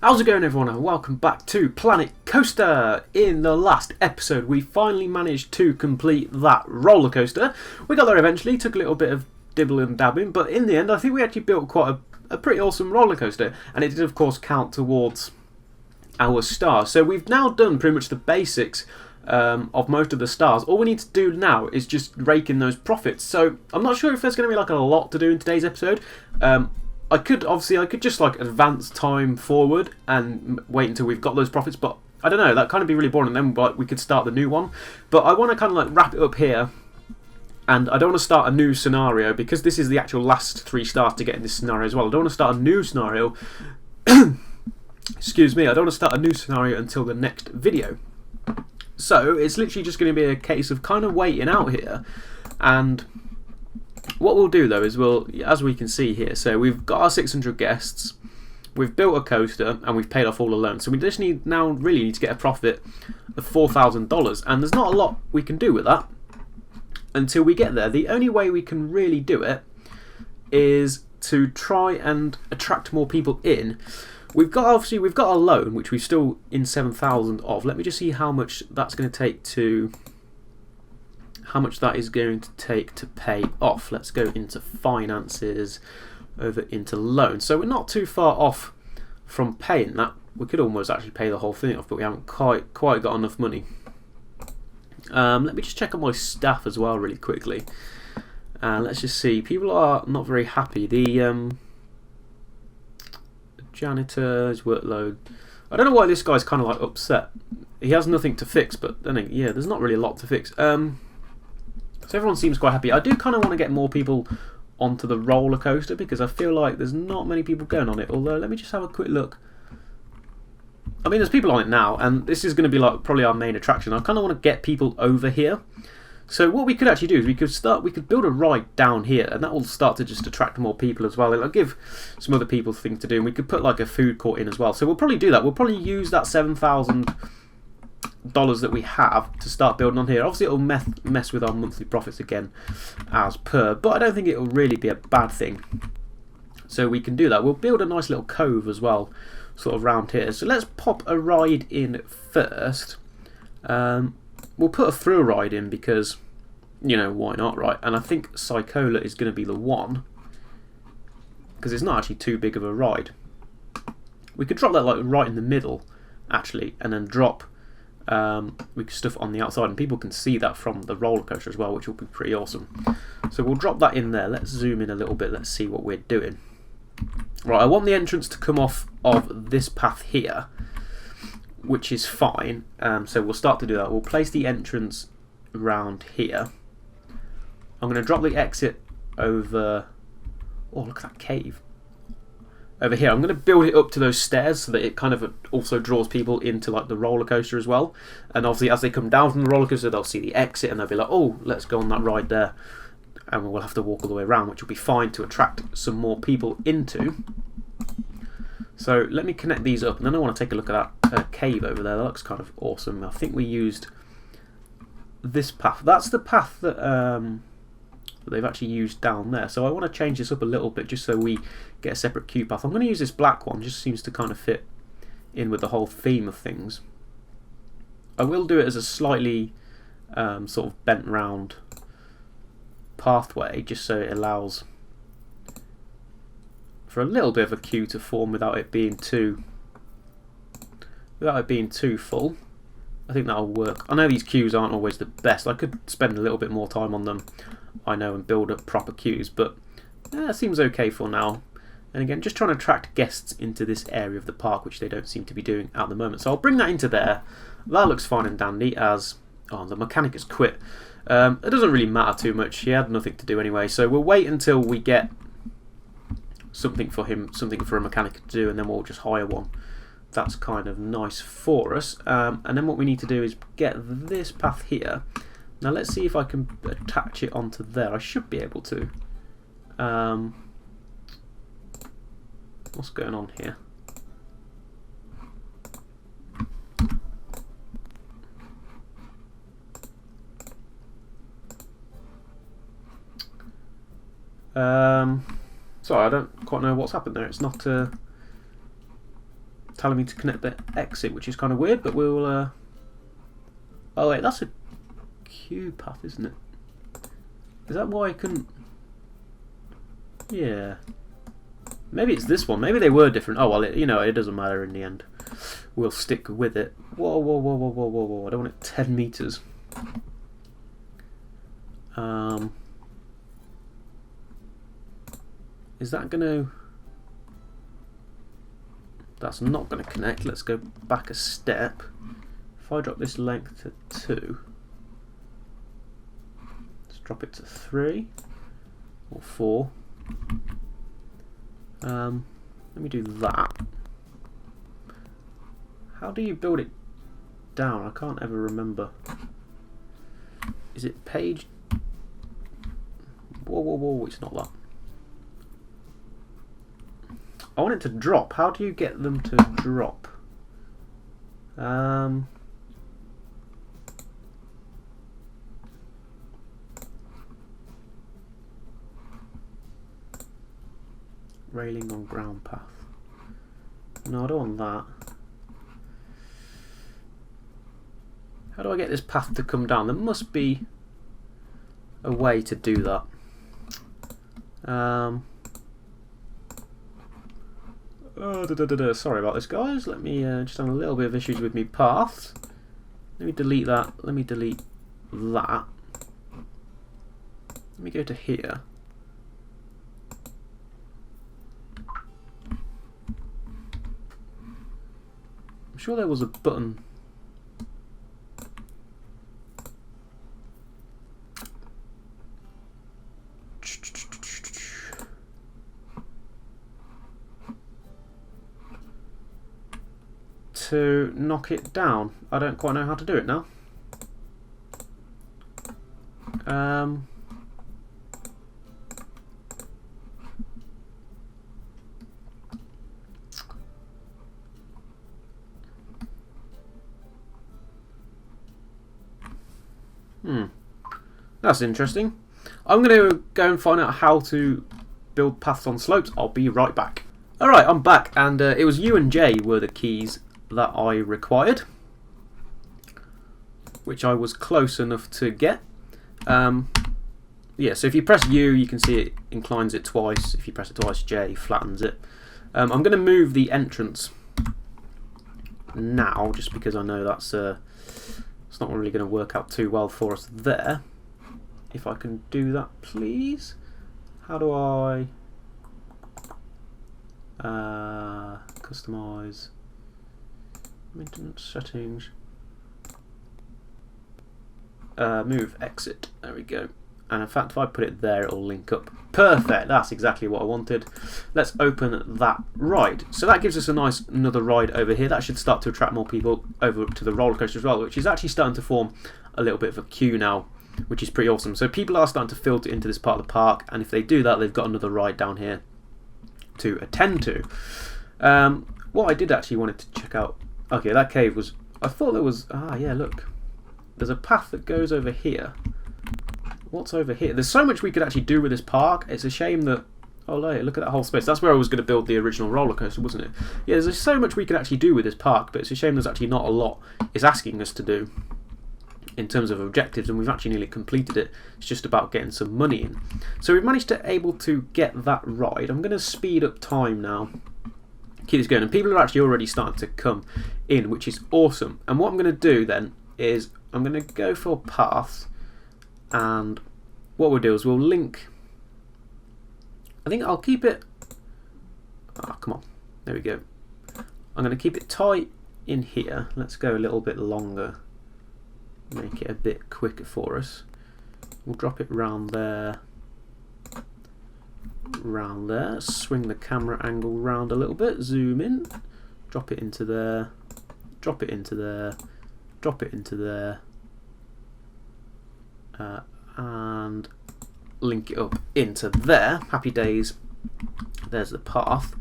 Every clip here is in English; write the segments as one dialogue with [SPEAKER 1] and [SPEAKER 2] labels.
[SPEAKER 1] How's it going, everyone, and welcome back to Planet Coaster. In the last episode we finally managed to complete that roller coaster. We got there eventually, took a little bit of dibbling and dabbing, but in the end I think we actually built quite a pretty awesome roller coaster, and it did of course count towards our star. So we've now done pretty much the basics of most of the stars. All we need to do now is just rake in those profits. So I'm not sure if there's going to be like a lot to do in today's episode. I could just like advance time forward and wait until we've got those profits, but I don't know, that kind of be really boring, and then we could start the new one. But I want to kind of like wrap it up here, and I don't want to start a new scenario because this is the actual last 3 stars to get in this scenario as well. I don't want to start a new scenario. Excuse me, I don't want to start a new scenario until the next video. So it's literally just going to be a case of kind of waiting out here. And what we'll do though is as we can see here, so we've got our 600 guests, we've built a coaster, and we've paid off all the loans. So we just really need to get a profit of $4,000, and there's not a lot we can do with that until we get there. The only way we can really do it is to try and attract more people in. We've got a loan which we're still in 7,000 of. Let me just see how much that's going to take to. How much that is going to take to pay off. Let's go into finances, over into loans. So we're not too far off from paying that. We could almost actually pay the whole thing off, but we haven't quite got enough money. Let me just check on my staff as well really quickly. Let's just see. People are not very happy. The janitor's workload. I don't know why this guy's kind of like upset. He has nothing to fix, but then yeah, there's not really a lot to fix. So everyone seems quite happy. I do kind of want to get more people onto the roller coaster because I feel like there's not many people going on it. Although, let me just have a quick look. I mean, there's people on it now, and this is going to be like probably our main attraction. I kind of want to get people over here. So what we could actually do is we could build a ride down here, and that will start to just attract more people as well. It'll give some other people things to do, and we could put like a food court in as well. So we'll probably do that. We'll probably use that $7,000 that we have to start building on here. Obviously it'll mess with our monthly profits again as per, but I don't think it'll really be a bad thing. So we can do that. We'll build a nice little cove as well, sort of round here. So let's pop a ride in first. We'll put a thrill ride in because, you know, why not, right? And I think Psychola is going to be the one because it's not actually too big of a ride. We could drop that like right in the middle actually, and then drop we can stuff on the outside, and people can see that from the roller coaster as well, which will be pretty awesome. So we'll drop that in there. Let's zoom in a little bit. Let's see what we're doing. Right, I want the entrance to come off of this path here, which is fine. So we'll start to do that. We'll place the entrance around here. I'm going to drop the exit over. Oh, look at that cave. Over here, I'm going to build it up to those stairs so that it kind of also draws people into like the roller coaster as well. And obviously, as they come down from the roller coaster, they'll see the exit and they'll be like, "Oh, let's go on that ride there," and we'll have to walk all the way around, which will be fine to attract some more people into. So let me connect these up, and then I want to take a look at that cave over there. That looks kind of awesome. I think we used this path. That's the path that they've actually used down there. So I want to change this up a little bit just so we get a separate queue path. I'm going to use this black one, just seems to kind of fit in with the whole theme of things. I will do it as a slightly sort of bent round pathway, just so it allows for a little bit of a queue to form without it being too full. I think that'll work. I know these queues aren't always the best. I could spend a little bit more time on them, I know, and build up proper queues, but it seems okay for now. And again, just trying to attract guests into this area of the park, which they don't seem to be doing at the moment. So I'll bring that into there. That looks fine and dandy as... Oh, the mechanic has quit. It doesn't really matter too much. He had nothing to do anyway. So we'll wait until we get something for a mechanic to do, and then we'll just hire one. That's kind of nice for us. And then what we need to do is get this path here. Now let's see if I can attach it onto there. I should be able to. What's going on here? Sorry, I don't quite know what's happened there. It's not telling me to connect the exit, which is kind of weird, but we'll... Oh wait, that's a queue path, isn't it? Is that why I couldn't... Yeah. Maybe it's this one. Maybe they were different. Oh well, you know, it doesn't matter in the end. We'll stick with it. Whoa, whoa, whoa, whoa, whoa, whoa, whoa. I don't want it 10 meters. Is that going to... That's not going to connect. Let's go back a step. If I drop this length to 2, let's drop it to 3 or 4. Let me do that. How do you build it down? I can't ever remember. Is it page? Whoa, whoa, whoa, it's not that. I want it to drop. How do you get them to drop? Railing on ground path. No, I don't want that. How do I get this path to come down? There must be a way to do that. Sorry about this, guys. Let me just have a little bit of issues with me paths. Let me delete that. Let me delete that. Let me go to here. I'm sure there was a button. To knock it down. I don't quite know how to do it now. That's interesting. I'm going to go and find out how to build paths on slopes. I'll be right back. Alright, I'm back, and it was U and J were the keys that I required, which I was close enough to get. Yeah, so if you press U, you can see it inclines it twice. If you press it twice, J flattens it. I'm going to move the entrance now, just because I know that's it's not really going to work out too well for us there. If I can do that, please. How do I customize maintenance settings? Move exit. There we go. And in fact, if I put it there, it'll link up. Perfect. That's exactly what I wanted. Let's open that ride. So that gives us a nice another ride over here. That should start to attract more people over to the roller coaster as well, which is actually starting to form a little bit of a queue now, which is pretty awesome. So people are starting to filter into this part of the park, and if they do that, they've got another ride down here to attend to. What I did actually wanted to check out. Okay, that cave was. I thought there was. Ah, yeah. Look, there's a path that goes over here. What's over here? There's so much we could actually do with this park. It's a shame that... Oh, look at that whole space. That's where I was going to build the original roller coaster, wasn't it? Yeah, there's so much we could actually do with this park, but it's a shame there's actually not a lot it's asking us to do in terms of objectives, and we've actually nearly completed it. It's just about getting some money in. So we've managed to able to get that ride. I'm going to speed up time now. Keep this going. And people are actually already starting to come in, which is awesome. And what I'm going to do then is I'm going to go for paths. And what we'll do is we'll link. I think I'll keep it. Ah, come on. There we go. I'm going to keep it tight in here. Let's go a little bit longer. Make it a bit quicker for us. We'll drop it round there. Round there. Swing the camera angle round a little bit. Zoom in. Drop it into there. Drop it into there. Drop it into there. And link it up into there. Happy days. There's the path.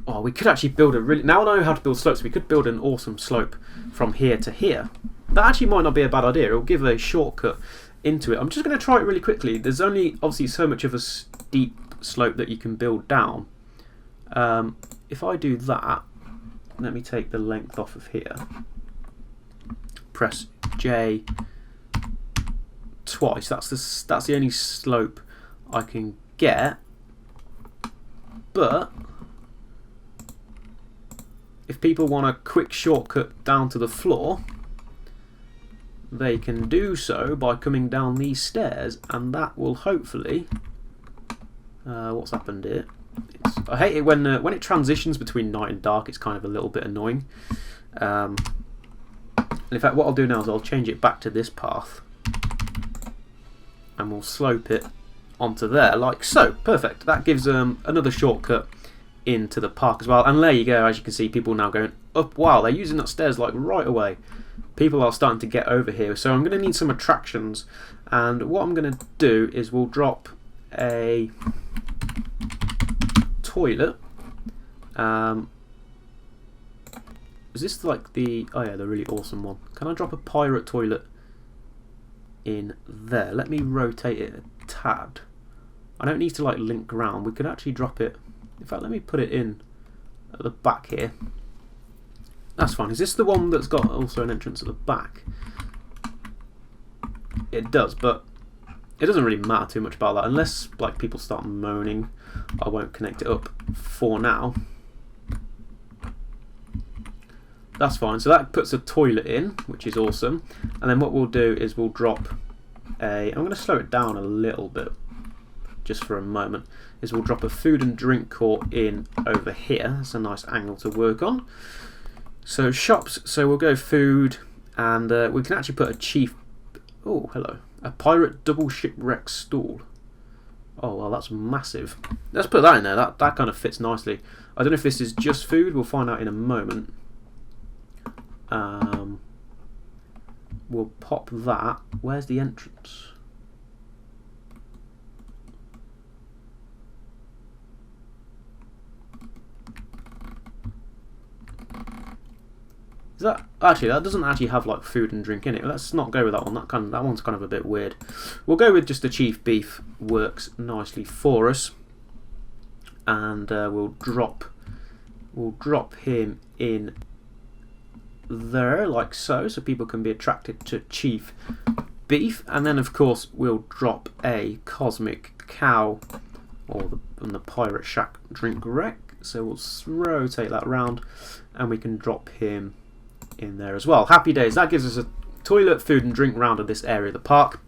[SPEAKER 1] Oh, we could actually build a really... Now I know how to build slopes. We could build an awesome slope from here to here. That actually might not be a bad idea. It'll give a shortcut into it. I'm just going to try it really quickly. There's only obviously so much of a steep slope that you can build down. If I do that, let me take the length off of here. Press J twice. That's the only slope I can get. But if people want a quick shortcut down to the floor, they can do so by coming down these stairs, and that will hopefully... what's happened here? I hate it when it transitions between night and dark. It's kind of a little bit annoying. And in fact, what I'll do now is I'll change it back to this path, and we'll slope it onto there, like so. Perfect. That gives another shortcut into the park as well. And there you go. As you can see, people now going up. Wow, they're using that stairs like right away. People are starting to get over here. So I'm going to need some attractions. And what I'm going to do is we'll drop a toilet. Is this like the... oh yeah, the really awesome one. Can I drop a pirate toilet in there? Let me rotate it a tad. I don't need to like link around. We could actually drop it... in fact, let me put it in at the back here. That's fine. Is this the one that's got also an entrance at the back? It does, but it doesn't really matter too much about that. Unless like people start moaning, I won't connect it up for now. That's fine. So that puts a toilet in, which is awesome. And then what we'll do is we'll drop a... I'm going to slow it down a little bit, just for a moment. Is we'll drop a food and drink court in over here. That's a nice angle to work on. So shops, so we'll go food, and we can actually put a chief... oh, hello. A pirate double shipwreck stall. Oh, well, that's massive. Let's put that in there. That kind of fits nicely. I don't know if this is just food. We'll find out in a moment. We'll pop that. Where's the entrance? Is that actually, that doesn't actually have like food and drink in it. Let's not go with that one. That one's kind of a bit weird. We'll go with just the chief beef. Works nicely for us, and we'll drop him in there like so people can be attracted to chief beef. And then of course we'll drop a cosmic cow on the pirate shack drink wreck. So we'll rotate that round, and we can drop him in there as well. Happy days. That gives us a toilet, food and drink round of this area of the park,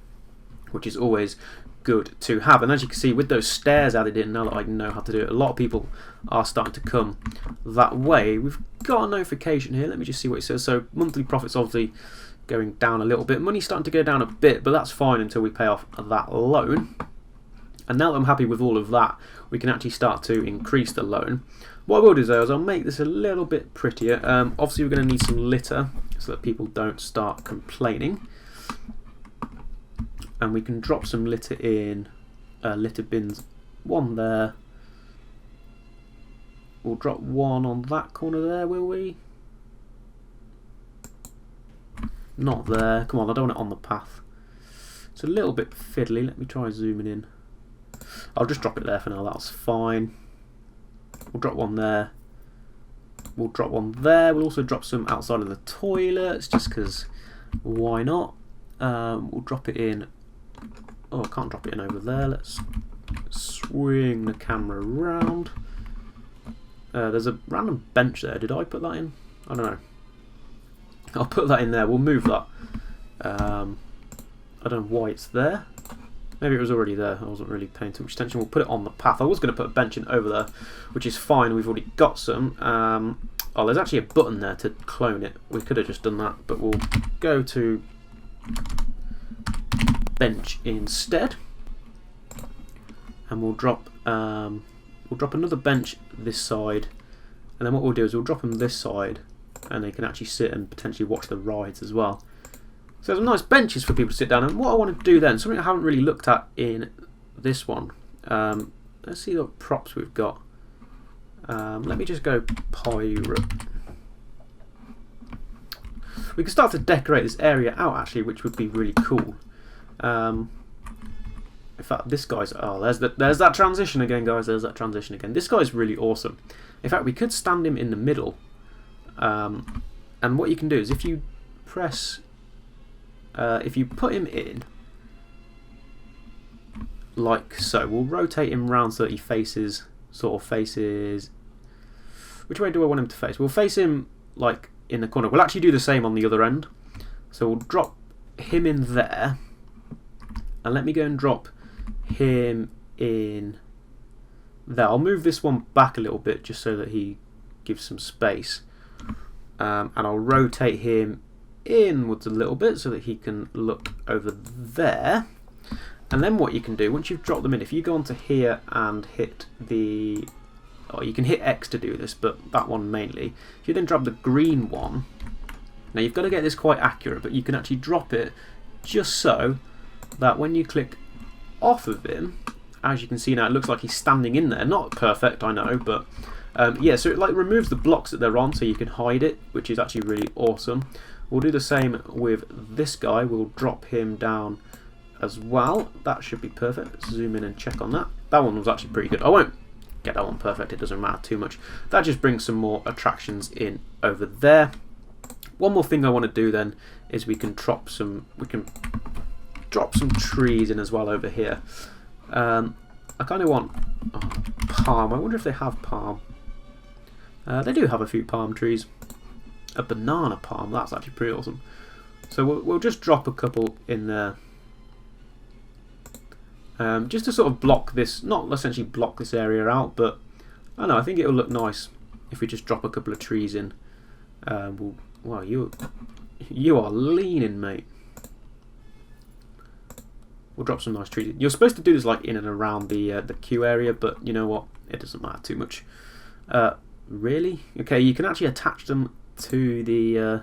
[SPEAKER 1] which is always good to have. And as you can see, with those stairs added in, now that I know how to do it, a lot of people are starting to come that way. We've got a notification here. Let me just see what it says. So monthly profits obviously going down a little bit. Money's starting to go down a bit, but that's fine until we pay off that loan. And now that I'm happy with all of that, we can actually start to increase the loan. What I will do though is I'll make this a little bit prettier. Obviously we're going to need some litter so that people don't start complaining. And we can drop some litter in, litter bins, one there. We'll drop one on that corner there, will we? Not there. Come on, I don't want it on the path. It's a little bit fiddly. Let me try zooming in. I'll just drop it there for now, that's fine. We'll drop one there. We'll drop one there. We'll also drop some outside of the toilets, just because why not? We'll drop it in. Oh, I can't drop it in over there. Let's swing the camera around. There's a random bench there. Did I put that in? I don't know. I'll put that in there. We'll move that. I don't know why it's there. Maybe it was already there. I wasn't really paying too much attention. We'll put it on the path. I was going to put a bench in over there, which is fine. We've already got some. Oh, there's actually a button there to clone it. We could have just done that, but we'll go to bench instead, and we'll drop another bench this side, and then what we'll do is we'll drop them this side, and they can actually sit and potentially watch the rides as well. So some nice benches for people to sit down. And what I want to do then, something I haven't really looked at in this one. Let's see what props we've got. Let me just go pirate. We can start to decorate this area out actually, which would be really cool. In fact, this guy's... oh, there's that transition again, guys. There's that transition again. This guy's really awesome. In fact, we could stand him in the middle. And what you can do is if you press, if you put him in like so, we'll rotate him round so that he faces, sort of faces. Which way do I want him to face? We'll face him like in the corner. We'll actually do the same on the other end. So we'll drop him in there, and let me go and drop him in there. I'll move this one back a little bit just so that he gives some space, and I'll rotate him inwards a little bit so that he can look over there. And then what you can do, once you've dropped them in, if you go onto here and hit the, or you can hit X to do this, but that one mainly. If you then drop the green one, now you've got to get this quite accurate, but you can actually drop it just so that when you click off of him, as you can see now, it looks like he's standing in there. Not perfect, I know, but yeah, so it like removes the blocks that they're on so you can hide it, which is actually really awesome. We'll do the same with this guy. We'll drop him down as well. That should be perfect. Let's zoom in and check on that. That one was actually pretty good. I won't get that one perfect, it doesn't matter too much. That just brings some more attractions in over there. One more thing I want to do then is we can drop some trees in as well over here. I kind of want palm. I wonder if they have palm. They do have a few palm trees. A banana palm, that's actually pretty awesome. So we'll just drop a couple in there. Just to sort of block this, not essentially block this area out, but I don't know, I think it'll look nice if we just drop a couple of trees in. Wow, you are leaning, mate. We'll drop some nice trees. You're supposed to do this like in and around the queue area, but you know what? It doesn't matter too much. Really? Okay, you can actually attach them to the.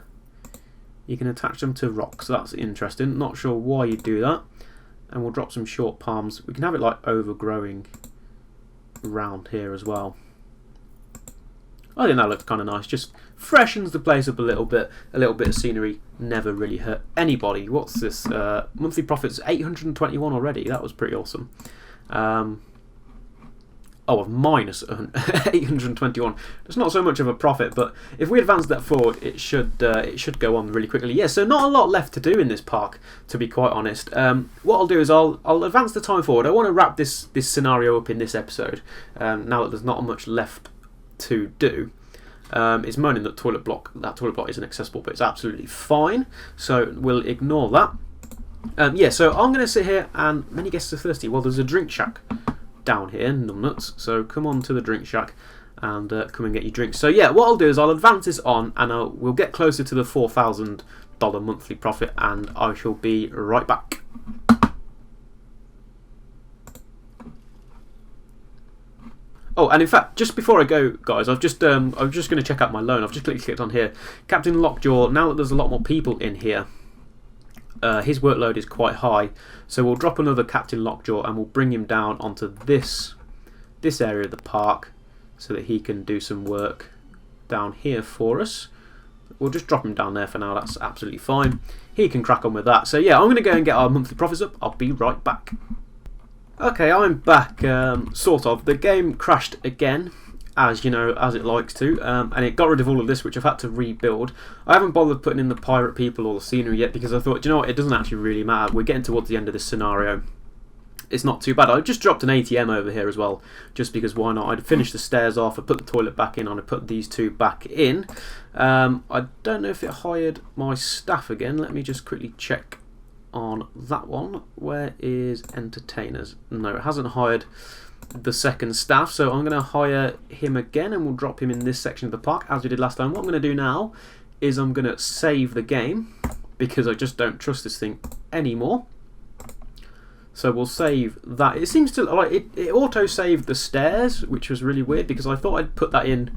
[SPEAKER 1] You can attach them to rocks. So that's interesting. Not sure why you do that. And we'll drop some short palms. We can have it like overgrowing around here as well. I think that looks kind of nice. Just freshens the place up a little bit. A little bit of scenery never really hurt anybody. What's this? Monthly profits 821 already. That was pretty awesome. Oh, minus 821. It's not so much of a profit, but if we advance that forward, it should go on really quickly. Yeah, so not a lot left to do in this park, to be quite honest. What I'll do is I'll advance the time forward. I want to wrap this scenario up in this episode. Now that there's not much left to do. It's moaning that toilet block isn't accessible, but it's absolutely fine. So we'll ignore that. Yeah, so I'm going to sit here and many guests are thirsty. Well, there's a drink shack down here, numbnuts. So come on to the drink shack and come and get your drinks. So yeah, what I'll do is I'll advance this on and we'll get closer to the $4,000 monthly profit, and I shall be right back. Oh, and in fact, just before I go, guys, I'm just going to check out my loan. I've just clicked on here. Captain Lockjaw. Now that there's a lot more people in here, his workload is quite high, so we'll drop another Captain Lockjaw and we'll bring him down onto this area of the park so that he can do some work down here for us. We'll just drop him down there for now. That's absolutely fine. He can crack on with that. So yeah, I'm going to go and get our monthly profits up. I'll be right back. Okay, I'm back, sort of. The game crashed again, as you know, as it likes to, and it got rid of all of this, which I've had to rebuild. I haven't bothered putting in the pirate people or the scenery yet because I thought, you know what, it doesn't actually really matter. We're getting towards the end of this scenario. It's not too bad. I just dropped an ATM over here as well, just because why not? I'd finished the stairs off, I put the toilet back in, and I put these two back in. I don't know if it hired my staff again. Let me just quickly check on that one. Where is entertainers? No, it hasn't hired the second staff, so I'm going to hire him again and we'll drop him in this section of the park as we did last time. What I'm going to do now is I'm going to save the game because I just don't trust this thing anymore. So we'll save that. It seems to like it auto-saved the stairs, which was really weird because I thought I'd put that in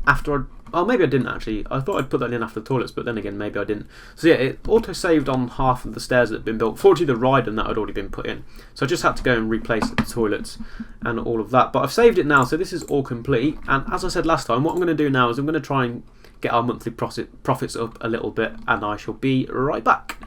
[SPEAKER 1] after oh, maybe I didn't actually. I thought I'd put that in after the toilets, but then again, maybe I didn't. So yeah, it auto-saved on half of the stairs that had been built. Fortunately, the ride and that had already been put in. So I just had to go and replace the toilets and all of that. But I've saved it now, so this is all complete. And as I said last time, what I'm going to do now is I'm going to try and get our monthly profits up a little bit, and I shall be right back.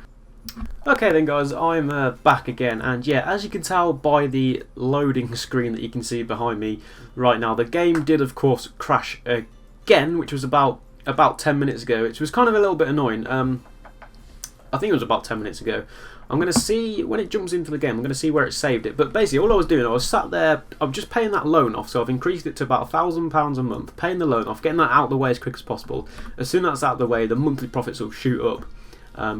[SPEAKER 1] Okay then guys, I'm back again, and yeah, as you can tell by the loading screen that you can see behind me right now, the game did of course crash again, which was about about 10 minutes ago, which was kind of a little bit annoying. I think it was about 10 minutes ago. I'm going to see, when it jumps into the game, I'm going to see where it saved it. But basically, all I was doing, I was sat there, I'm just paying that loan off, so I've increased it to about £1,000 a month, paying the loan off, getting that out of the way as quick as possible. As soon as that's out of the way, the monthly profits will shoot up.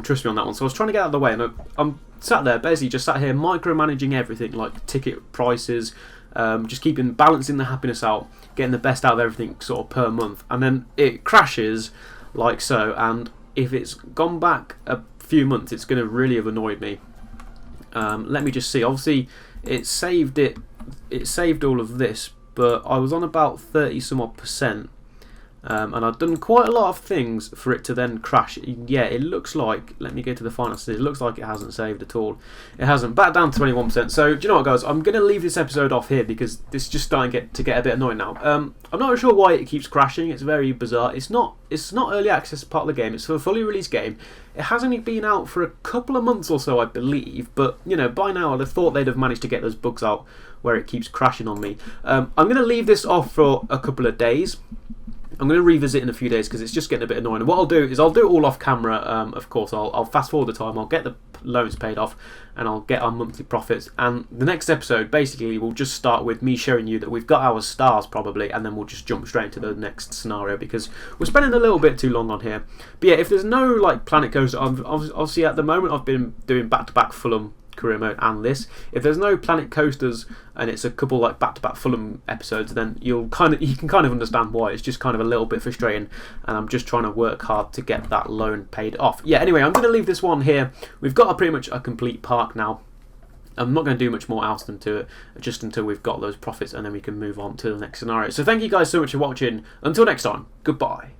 [SPEAKER 1] Trust me on that one. So I was trying to get out of the way, and I'm sat there, basically just sat here micromanaging everything, like ticket prices, just balancing the happiness out, getting the best out of everything sort of per month. And then it crashes like so, and if it's gone back a few months, it's going to really have annoyed me. Let me just see. Obviously, it saved all of this, but I was on about 30 some odd %. And I've done quite a lot of things for it to then crash. Yeah, it looks like, let me go to the finances, it looks like it hasn't saved at all. It hasn't, back down to 21%. So, do you know what, guys, I'm going to leave this episode off here because this is just starting to get a bit annoying now. I'm not sure why it keeps crashing, it's very bizarre. It's not early access part of the game, it's a fully released game. It has only been out for a couple of months or so, I believe, but, you know, by now I'd have thought they'd have managed to get those bugs out where it keeps crashing on me. I'm going to leave this off for a couple of days. I'm going to revisit in a few days because it's just getting a bit annoying. And what I'll do is I'll do it all off camera. Of course, I'll fast forward the time. I'll get the loans paid off, and I'll get our monthly profits. And the next episode, basically, will just start with me showing you that we've got our stars probably, and then we'll just jump straight into the next scenario because we're spending a little bit too long on here. But yeah, if there's no like Planet Coaster, obviously at the moment I've been doing back-to-back Fulham career mode and this. If there's no Planet Coasters and it's a couple like back-to-back Fulham episodes, then you can kind of understand why. It's just kind of a little bit frustrating, and I'm just trying to work hard to get that loan paid off. Yeah, anyway, I'm going to leave this one here. We've got pretty much a complete park now. I'm not going to do much more else than to it, just until we've got those profits, and then we can move on to the next scenario. So thank you guys so much for watching. Until next time, goodbye.